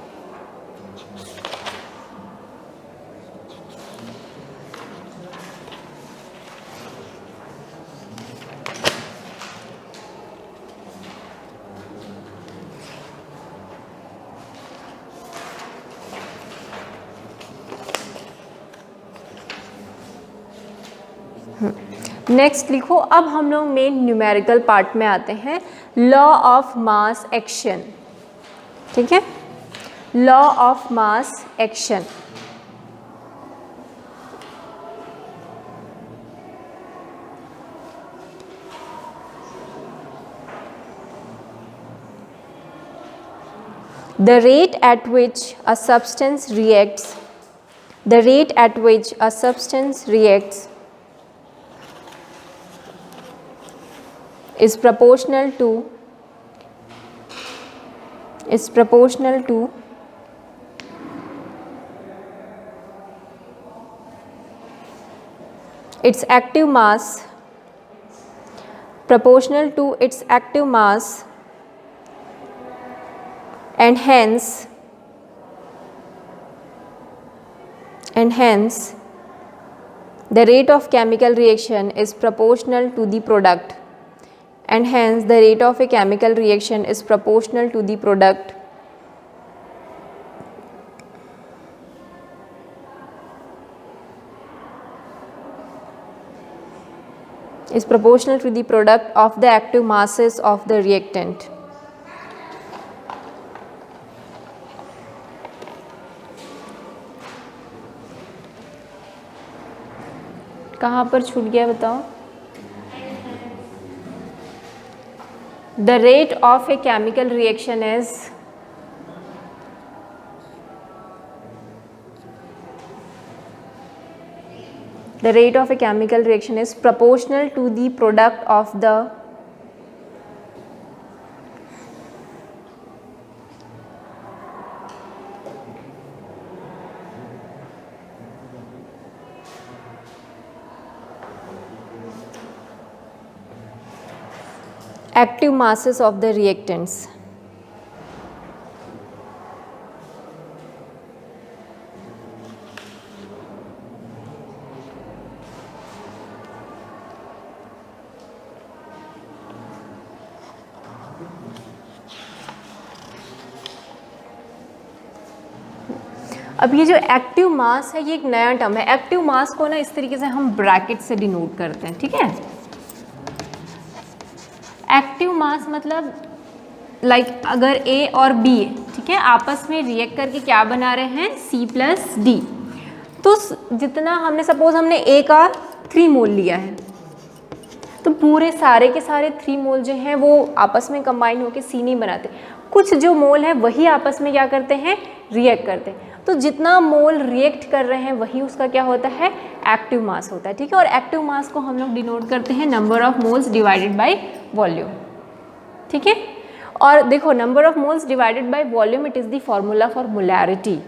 Speaker 1: नेक्स्ट लिखो, अब हम लोग मेन न्यूमेरिकल पार्ट में आते हैं, लॉ ऑफ मास एक्शन, ठीक है। Law of mass action, the rate at which a substance reacts, the rate at which a substance reacts is proportional to its active mass, proportional to its active mass, and hence the rate of chemical reaction is proportional to the product, and hence the rate of a chemical reaction is proportional to the product of the active masses of the reactant. कहाँ पर छूट गया बताओ? The rate of a chemical reaction is proportional to the product of the active masses of the reactants. अब ये जो active mass है ये एक नया टर्म है। एक्टिव मास को ना इस तरीके से हम ब्रैकेट से डिनोट करते हैं, ठीक है। एक्टिव मास मतलब लाइक अगर ए और बी, ठीक है, आपस में रिएक्ट करके क्या बना रहे हैं, C+D। तो जितना हमने सपोज हमने ए का 3 मोल लिया है, तो पूरे सारे के सारे 3 मोल जो हैं वो आपस में कंबाइन होकर C नहीं बनाते, कुछ जो मोल है वही आपस में क्या करते हैं, रिएक्ट करते हैं। तो जितना मोल रिएक्ट कर रहे हैं वही उसका क्या होता है, एक्टिव मास होता है, ठीक है। और एक्टिव मास को हम लोग डिनोट करते हैं number of moles divided by volume, ठीक है। और देखो number of moles divided by volume, it is the formula for molarity.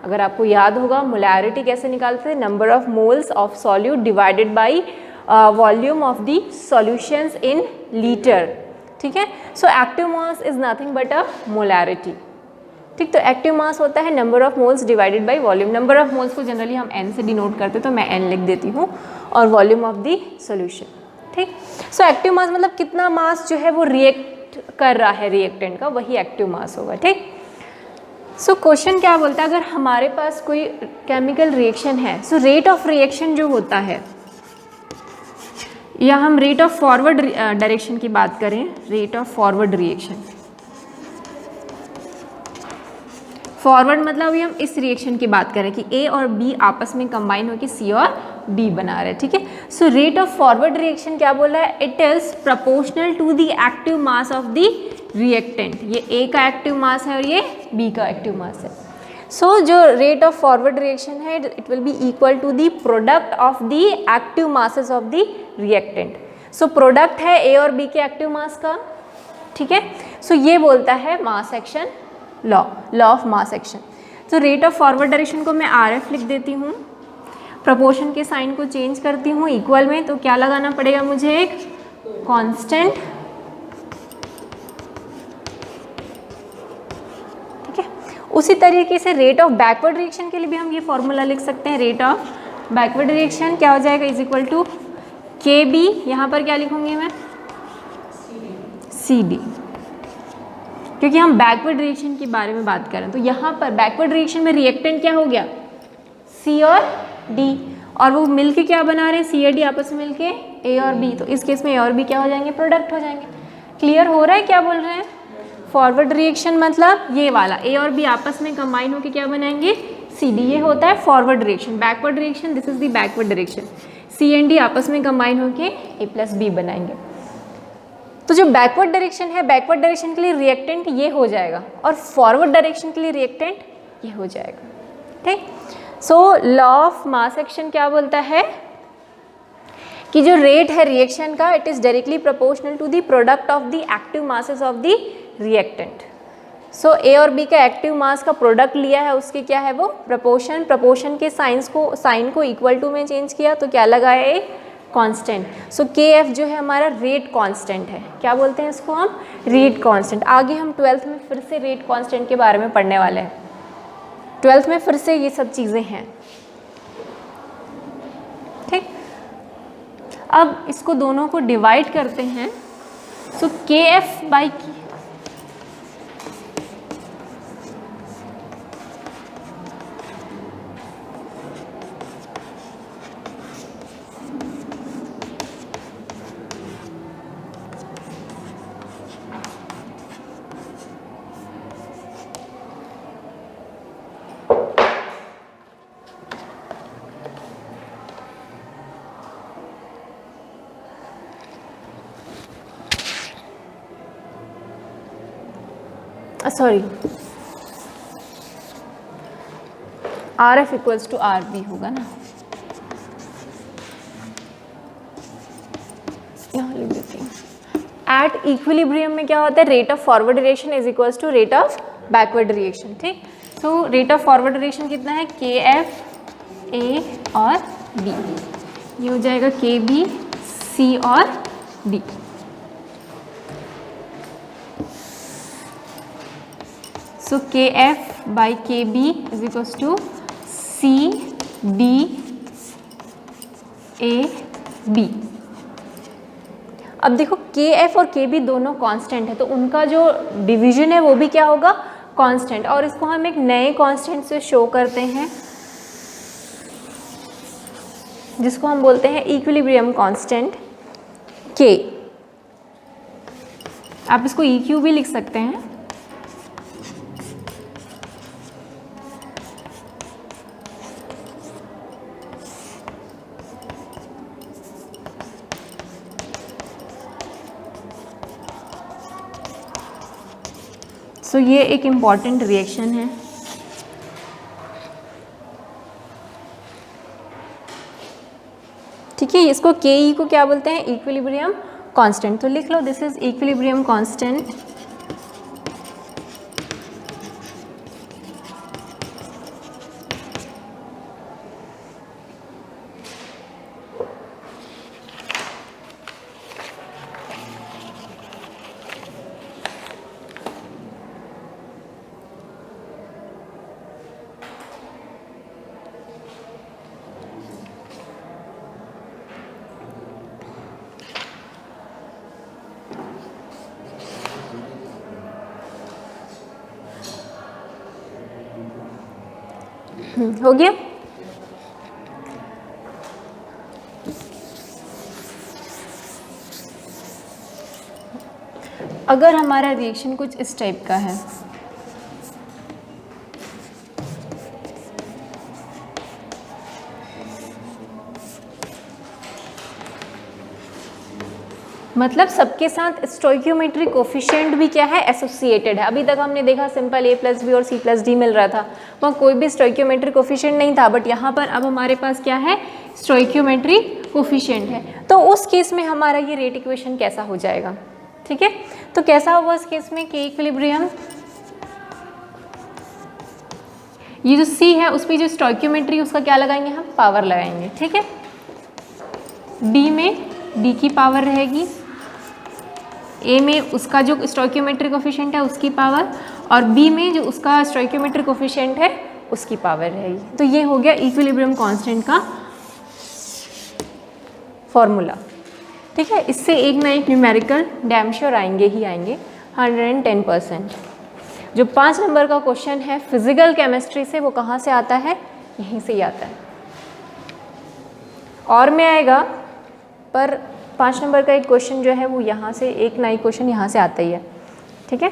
Speaker 1: अगर आपको याद होगा मोलैरिटी कैसे निकालते थे, number of moles of solute divided by volume of the solutions in litre, ठीक है। So active mass is nothing but a molarity, ठीक। तो एक्टिव मास होता है number of moles divided by volume. Number of moles को generally हम n से denote करते हैं, तो मैं n लिख देती हूँ, और वॉल्यूम ऑफ द सॉल्यूशन, ठीक। सो एक्टिव मास मतलब कितना मास जो है वो रिएक्ट कर रहा है रिएक्टेंट का, वही एक्टिव मास होगा, ठीक। सो क्वेश्चन क्या बोलता है, अगर हमारे पास कोई केमिकल रिएक्शन है, सो रेट ऑफ रिएक्शन जो होता है, या हम रेट ऑफ फॉरवर्ड डायरेक्शन की बात करें, rate of forward reaction, forward मतलब अभी हम इस रिएक्शन की बात करें कि A और B आपस में कंबाइन होकर C और D बना रहे हैं, ठीक है। So rate of forward reaction क्या बोला है, it is proportional to the active mass of the reactant. ये A का एक्टिव मास है और ये B का एक्टिव मास है। सो जो रेट ऑफ फॉरवर्ड रिएक्शन है, it will be equal to the product of the active masses of the reactant. So product है A और B के एक्टिव मास का, ठीक है। सो ये बोलता है mass action law, law of mass action. तो रेट ऑफ फॉरवर्ड डायरेक्शन को मैं RF लिख देती हूँ, प्रोपोर्शन के साइन को चेंज करती हूँ इक्वल में, तो क्या लगाना पड़ेगा मुझे, एक कांस्टेंट, ठीक है। उसी तरीके से रेट ऑफ बैकवर्ड रिएक्शन के लिए भी हम ये फॉर्मूला लिख सकते हैं, रेट ऑफ बैकवर्ड रिएक्शन क्या हो जाएगा, इज इक्वल टू KB, यहाँ पर क्या लिखूंगी मैं, CD, क्योंकि हम बैकवर्ड रिएक्शन के बारे में बात कर रहे हैं। तो यहाँ पर बैकवर्ड रिएक्शन में रिएक्टेंट क्या हो गया, C और D, और वो मिलके क्या बना रहे हैं, C और D आपस में मिलके A और B। तो इस केस में A और B क्या हो जाएंगे, प्रोडक्ट हो जाएंगे। क्लियर हो रहा है क्या बोल रहे हैं, फॉरवर्ड रिएक्शन मतलब ये वाला A और B आपस में कंबाइन होकर क्या बनाएंगे, CD, ये होता है forward reaction. Backward reaction, this is the backward direction, C and D आपस में कंबाइन होकर A+B बनाएंगे। तो जो बैकवर्ड डायरेक्शन है, बैकवर्ड डायरेक्शन के लिए रिएक्टेंट ये हो जाएगा, और फॉरवर्ड डायरेक्शन के लिए रिएक्टेंट ये हो जाएगा, ठीक। So law of mass action क्या बोलता है कि जो रेट है रिएक्शन का, it is directly proportional to the product of the active masses of the reactant. So A और B का एक्टिव मास का प्रोडक्ट लिया है, उसके क्या है वो प्रोपोर्शन, प्रोपोर्शन के साइन को इक्वल टू में चेंज किया, तो क्या लगा है, कांस्टेंट। सो KF जो है हमारा रेट कांस्टेंट है, क्या बोलते हैं इसको हम, रेट कांस्टेंट। आगे हम 12th में फिर से रेट कांस्टेंट के बारे में पढ़ने वाले हैं, 12th में फिर से ये सब चीज़ें हैं, ठीक। अब इसको दोनों को डिवाइड करते हैं। So KF by sorry RF equals to RB होगा ना, यहाँ लिख देती हूँ। एट इक्विलिब्रियम में क्या होता है, rate of forward reaction is equals to rate of backward reaction, ठीक। So rate of forward reaction कितना है, KF A और B, ये हो जाएगा KB C और D। So KF by KB is equals to C D A B। अब देखो KF और KB दोनों कांस्टेंट है, तो उनका जो डिवीजन है वो भी क्या होगा, कांस्टेंट। और इसको हम एक नए कांस्टेंट से शो करते हैं, जिसको हम बोलते हैं इक्विलिब्रियम कांस्टेंट K। आप इसको EQ भी लिख सकते हैं। सो ये एक इम्पॉर्टेंट रिएक्शन है। ठीक है, इसको के को क्या बोलते हैं, इक्विलिब्रियम कांस्टेंट। तो लिख लो दिस इज इक्विलिब्रियम कांस्टेंट। हो गया। अगर हमारा रिएक्शन कुछ इस टाइप का है, मतलब सबके साथ स्टोइकियोमेट्रिक कोफिशिएंट भी क्या है, एसोसिएटेड है। अभी तक हमने देखा सिंपल a+b और c+d मिल रहा था, वहाँ कोई भी स्टोइकियोमेट्रिक कोफिशिएंट नहीं था, बट यहाँ पर अब हमारे पास क्या है, स्टोइकियोमेट्रिक कोफिशिएंट है। तो उस केस में हमारा ये रेट इक्वेशन कैसा हो जाएगा, ठीक है। तो कैसा होगा उस केस में, के इक्विलिब्रियम, ये जो c है उस पर जो स्टोइकियोमेट्री उसका क्या लगाएंगे हम, पावर लगाएंगे, ठीक है। b में d की पावर रहेगी, a में उसका जो स्टोइकियोमेट्रिक कोफिशिएंट है उसकी पावर, और b में जो उसका स्टोइकियोमेट्रिक कोफिशिएंट है उसकी पावर रहेगी। तो ये हो गया इक्विलिब्रियम कांस्टेंट का फॉर्मूला, ठीक है। इससे एक ना एक न्यूमेरिकल डैम श्योर आएंगे ही आएंगे 110%। जो 5 नंबर का क्वेश्चन है फिजिकल केमिस्ट्री से, वो कहाँ से आता है, यहीं से ही आता है। और में आएगा, पर 5 नंबर का एक क्वेश्चन जो है वो यहाँ से, एक ना एक क्वेश्चन यहाँ से आता ही है, ठीक है।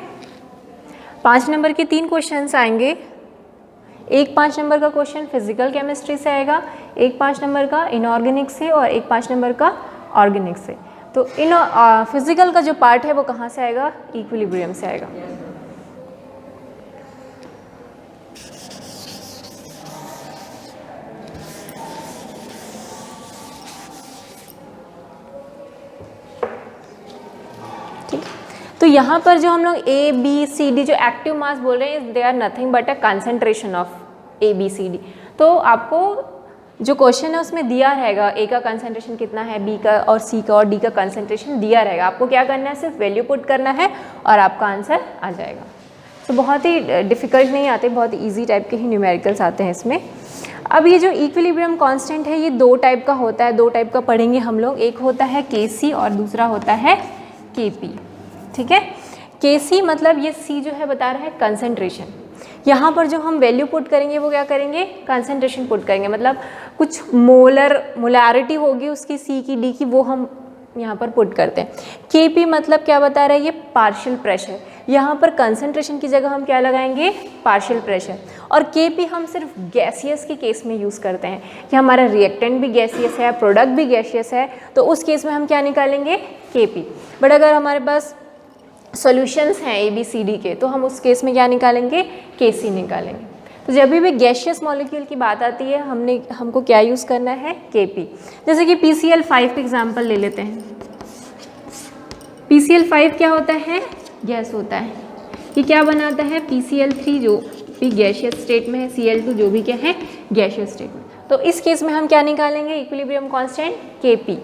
Speaker 1: 5 नंबर के 3 क्वेश्चंस आएंगे, एक 5 नंबर का क्वेश्चन फिजिकल केमिस्ट्री से आएगा, एक 5 नंबर का इनऑर्गेनिक से, और एक 5 नंबर का ऑर्गेनिक से। तो इन फिजिकल का जो पार्ट है वो कहाँ से आएगा, इक्विलिब्रियम से आएगा। तो यहाँ पर जो हम लोग A, B, C, D जो एक्टिव मास बोल रहे हैं, they are nothing but a concentration of A, B, C, D। तो आपको जो क्वेश्चन है उसमें दिया रहेगा A का कंसंट्रेशन कितना है, B का और C का और D का कंसंट्रेशन दिया रहेगा। आपको क्या करना है, सिर्फ वैल्यू पुट करना है और आपका आंसर आ जाएगा। तो बहुत ही डिफ़िकल्ट नहीं आते, बहुत ईजी टाइप के ही न्यूमेरिकल्स आते हैं इसमें। अब ये जो इक्विलिब्रियम कांस्टेंट है ये 2 टाइप का होता है, 2 टाइप का पढ़ेंगे हम लोग। एक होता है Kc और दूसरा होता है Kp, ठीक है। Kc मतलब ये C जो है बता रहा है कंसंट्रेशन। यहाँ पर जो हम वैल्यू पुट करेंगे वो क्या करेंगे, कंसंट्रेशन पुट करेंगे, मतलब कुछ मोलैरिटी होगी उसकी C की, D की, वो हम यहाँ पर पुट करते हैं। Kp मतलब क्या बता रहा है, ये पार्शियल प्रेशर। यहाँ पर कंसंट्रेशन की जगह हम क्या लगाएंगे, पार्शियल प्रेशर। और Kp हम सिर्फ गैसियस के केस में यूज़ करते हैं कि हमारा रिएक्टेंट भी गैसियस है, प्रोडक्ट भी गैसियस है, तो उस केस में हम क्या निकालेंगे, Kp। बट अगर हमारे पास सॉल्यूशंस हैं ABCD के, तो हम उस केस में क्या निकालेंगे, Kc निकालेंगे। तो जब भी गैसियस मॉलिक्यूल की बात आती है हमको क्या यूज़ करना है, Kp। जैसे कि PCl5 का एग्जांपल ले लेते हैं। PCl5 क्या होता है, गैस होता है। ये क्या बनाता है, PCl3 जो भी गैसियस स्टेट में है, Cl2 जो भी क्या है, गैसियस स्टेट में। तो इस केस में हम क्या निकालेंगे, इक्विलिब्रियम कांस्टेंट Kp।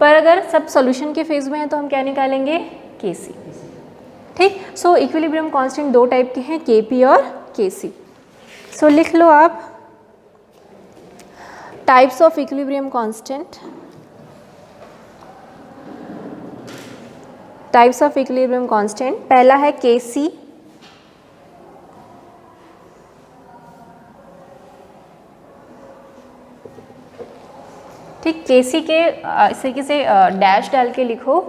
Speaker 1: पर अगर सब सॉल्यूशन के फेज में है तो हम क्या निकालेंगे, Kc, ठीक। सो इक्विलिब्रियम कांस्टेंट 2 टाइप के हैं, Kp और Kc। सो लिख लो आप types of equilibrium constant. Types of equilibrium constant, पहला है Kc, ठीक। Kc के इस तरीके से डैश डाल के लिखो।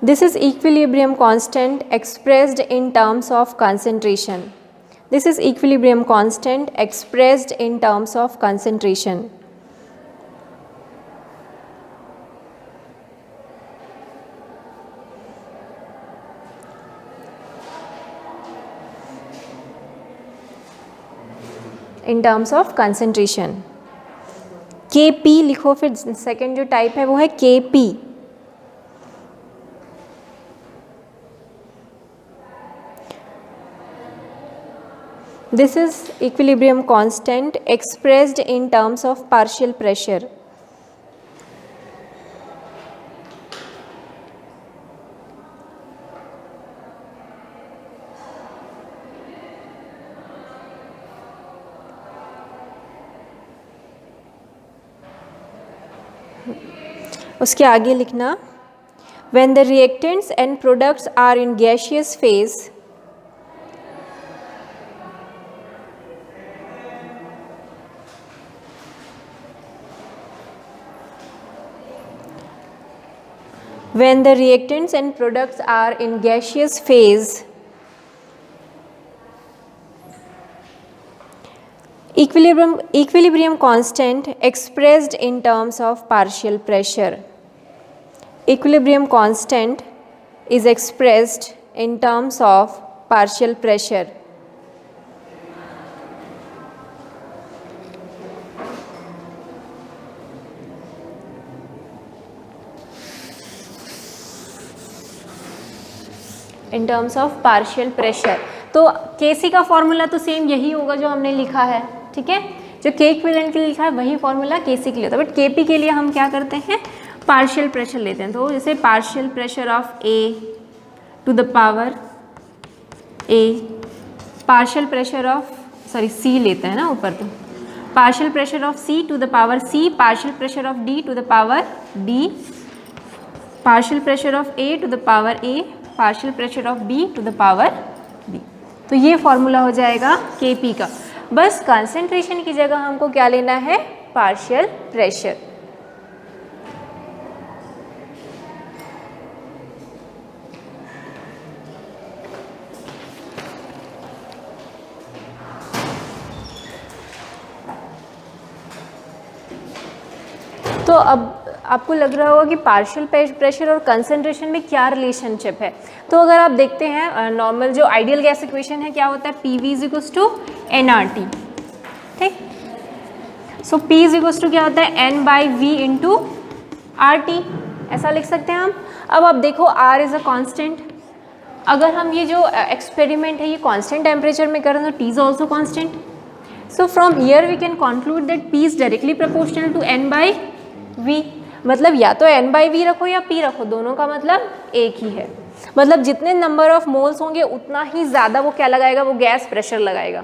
Speaker 1: This is equilibrium constant expressed in terms of concentration. This is equilibrium constant expressed in terms of concentration. In terms of concentration. Kp लिखो, फिर सेकेंड जो टाइप है वो है Kp। This is equilibrium constant expressed in terms of partial pressure. उसके आगे लिखना, when the reactants and products are in gaseous phase, when the reactants and products are in gaseous phase, equilibrium constant expressed in terms of partial pressure. Equilibrium constant is expressed in terms of partial pressure. In terms of partial pressure. तो Kc का formula तो same यही होगा जो हमने लिखा है, ठीक है। जो K इक्विवेलेंट के लिए लिखा है वही फॉर्मूला Kc के लिए होता है, बट Kp के लिए हम क्या करते हैं, पार्शियल प्रेशर लेते हैं। तो जैसे partial pressure of A to the power A, partial pressure of C लेते हैं ना ऊपर, तो partial pressure of C to the power C, partial pressure of D to the power D, partial pressure of A to the power A, partial pressure of B to the power B। तो ये formula हो जाएगा Kp का। बस concentration की जगह हमको क्या लेना है, पार्शियल प्रेशर। तो अब आपको लग रहा होगा कि पार्शियल प्रेशर और कंसंट्रेशन में क्या रिलेशनशिप है। तो अगर आप देखते हैं नॉर्मल जो आइडियल गैस इक्वेशन है क्या होता है, PV = nRT, ठीक। सो P = क्या होता है, N/V × RT, ऐसा लिख सकते हैं हम। अब आप देखो R इज़ अ कांस्टेंट, अगर हम ये जो एक्सपेरिमेंट है ये कांस्टेंट टेम्परेचर में करें तो T is also constant. So from here we can conclude that P is directly proportional to N/V। मतलब या तो N/V रखो या P रखो, दोनों का मतलब एक ही है। मतलब जितने नंबर ऑफ मोल्स होंगे उतना ही ज़्यादा वो क्या लगाएगा, वो गैस प्रेशर लगाएगा।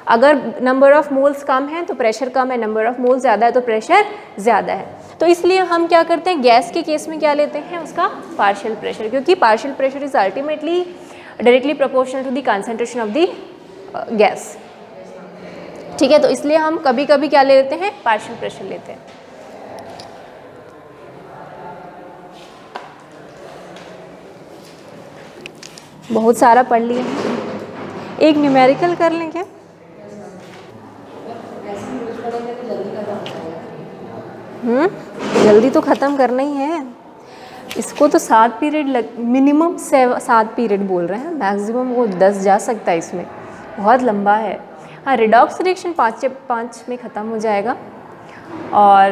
Speaker 1: अगर नंबर ऑफ मोल्स कम है तो प्रेशर कम है, नंबर ऑफ मोल्स ज़्यादा है तो प्रेशर ज़्यादा है। तो इसलिए हम क्या करते हैं, गैस के केस में क्या लेते हैं, उसका पार्शियल प्रेशर, क्योंकि partial pressure is ultimately directly proportional to the concentration of the gas, ठीक है। तो इसलिए हम कभी कभी क्या ले लेते हैं, पार्शियल प्रेशर लेते हैं। बहुत सारा पढ़ लिया है, एक न्यूमेरिकल कर लेंगे। जल्दी तो ख़त्म करना ही है इसको, तो 7 पीरियड मिनिमम 7 पीरियड बोल रहे हैं, मैक्सिमम वो 10 जा सकता है, इसमें बहुत लंबा है। हाँ, रिडॉक्स रिएक्शन 5 में ख़त्म हो जाएगा, और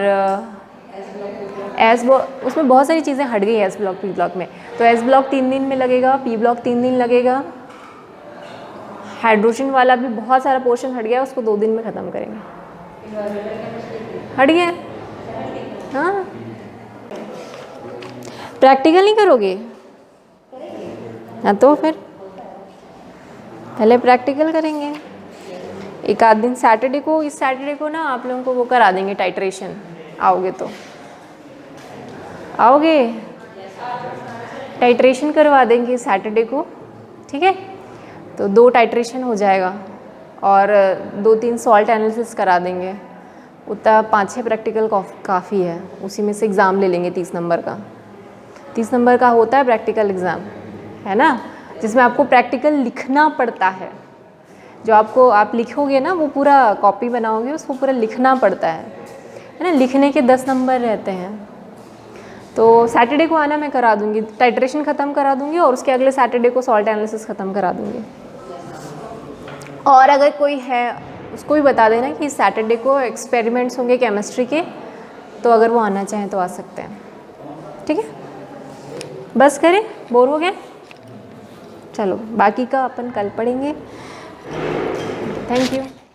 Speaker 1: एस ब्लॉक उसमें बहुत सारी चीज़ें हट गई है एस ब्लॉक, पी ब्लॉक में। तो एस ब्लॉक 3 दिन में लगेगा, पी ब्लॉक 3 दिन लगेगा। हाइड्रोजन वाला भी बहुत सारा पोर्शन हट गया, उसको 2 दिन में ख़त्म करेंगे। हट गया, हाँ। प्रैक्टिकल नहीं करोगे? हाँ, तो फिर पहले प्रैक्टिकल करेंगे। एक आध दिन सैटरडे को, इस सैटरडे को ना आप लोगों को वो करा देंगे टाइट्रेशन, आओगे तो आओगे, टाइट्रेशन करवा देंगे सैटरडे को, ठीक है। तो 2 टाइट्रेशन हो जाएगा और 2-3 सॉल्ट एनालिसिस करा देंगे, उतना 5-6 प्रैक्टिकल काफ़ी है। उसी में से एग्ज़ाम ले लेंगे 30 नंबर का। 30 नंबर का होता है प्रैक्टिकल एग्ज़ाम, है ना, जिसमें आपको प्रैक्टिकल लिखना पड़ता है। जो आप लिखोगे ना, वो पूरा कॉपी बनाओगे, उसको पूरा लिखना पड़ता है ना। लिखने के 10 नंबर रहते हैं। तो सैटरडे को आना, मैं करा दूँगी, टाइट्रेशन ख़त्म करा दूँगी और उसके अगले सैटरडे को सॉल्ट एनालिसिस ख़त्म करा दूँगी। और अगर कोई है उसको भी बता देना कि सैटरडे को एक्सपेरिमेंट्स होंगे केमिस्ट्री के, तो अगर वो आना चाहें तो आ सकते हैं। ठीक है, बस करें, बोर हो गए? चलो बाकी का अपन कल पढ़ेंगे। Thank you.